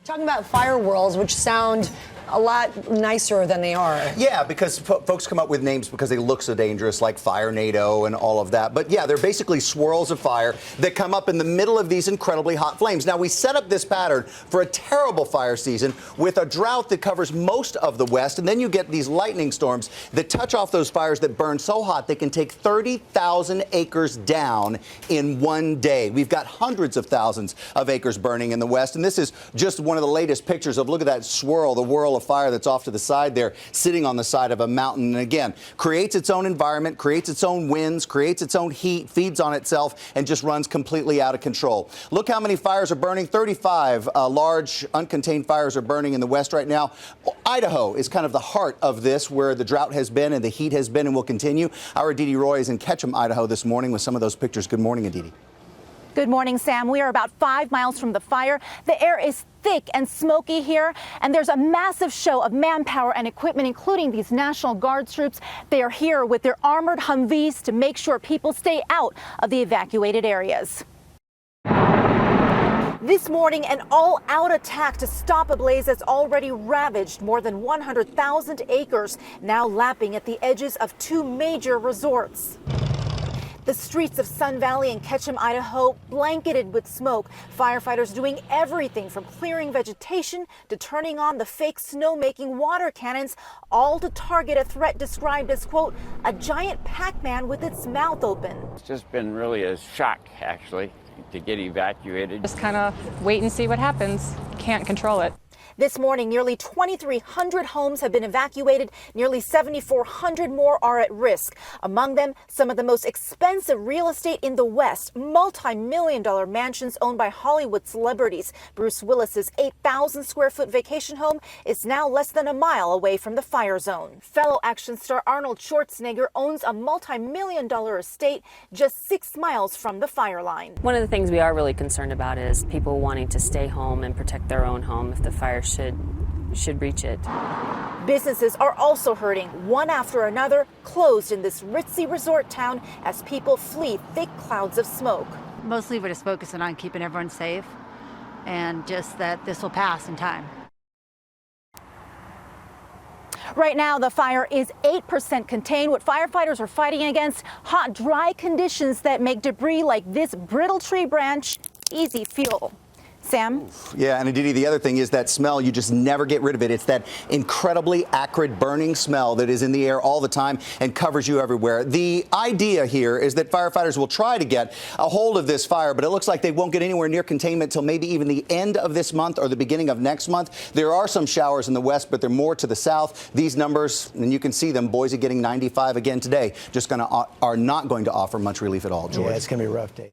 Talking about fire whirls, which sound a lot nicer than they are. Yeah, because folks come up with names because they look so dangerous, like Firenado and all of that. But yeah, they're basically swirls of fire that come up in the middle of these incredibly hot flames. Now, we set up this pattern for a terrible fire season with a drought that covers most of the West, and then you get these lightning storms that touch off those fires that burn so hot they can take 30,000 acres down in one day. We've got hundreds of thousands of acres burning in the West, and this is just one of the latest pictures of, look at that swirl, the whirl of fire that's off to the side there, sitting on the side of a mountain. And again, creates its own environment, creates its own winds, creates its own heat, feeds on itself, and just runs completely out of control. Look how many fires are burning. 35 large uncontained fires are burning in the West right now. Idaho is kind of the heart of this, where the drought has been and the heat has been and will continue. Our Aditi Roy is in Ketchum, Idaho this morning with some of those pictures. Good morning, Aditi. Good morning, Sam. We are about 5 miles from the fire. The air is thick and smoky here, and there's a massive show of manpower and equipment, including these National Guard troops. They are here with their armored Humvees to make sure people stay out of the evacuated areas. This morning, an all-out attack to stop a blaze that's already ravaged more than 100,000 acres, now lapping at the edges of two major resorts. The streets of Sun Valley and Ketchum, Idaho, blanketed with smoke. Firefighters doing everything from clearing vegetation to turning on the fake snow-making water cannons, all to target a threat described as, quote, a giant Pac-Man with its mouth open. It's just been really a shock, actually, to get evacuated. Just kind of wait and see what happens. Can't control it. This morning, nearly 2,300 homes have been evacuated. Nearly 7,400 more are at risk. Among them, some of the most expensive real estate in the West, multi-million-dollar mansions owned by Hollywood celebrities. Bruce Willis's 8,000 square foot vacation home is now less than a mile away from the fire zone. Fellow action star Arnold Schwarzenegger owns a multi-million-dollar estate just 6 miles from the fire line. One of the things we are really concerned about is people wanting to stay home and protect their own home if the fire should reach it. Businesses are also hurting, one after another, closed in this ritzy resort town as people flee thick clouds of smoke. Mostly we're just focusing on keeping everyone safe and just that this will pass in time. Right now, the fire is 8% contained. What firefighters are fighting against, hot, dry conditions that make debris like this brittle tree branch easy fuel. Sam? Yeah, and Aditi, the other thing is that smell, you just never get rid of it. It's that incredibly acrid burning smell that is in the air all the time and covers you everywhere. The idea here is that firefighters will try to get a hold of this fire, but it looks like they won't get anywhere near containment until maybe even the end of this month or the beginning of next month. There are some showers in the west, but they're more to the south. These numbers, and you can see them, Boise getting 95 again today, are not going to offer much relief at all, George. Yeah, it's going to be a rough day.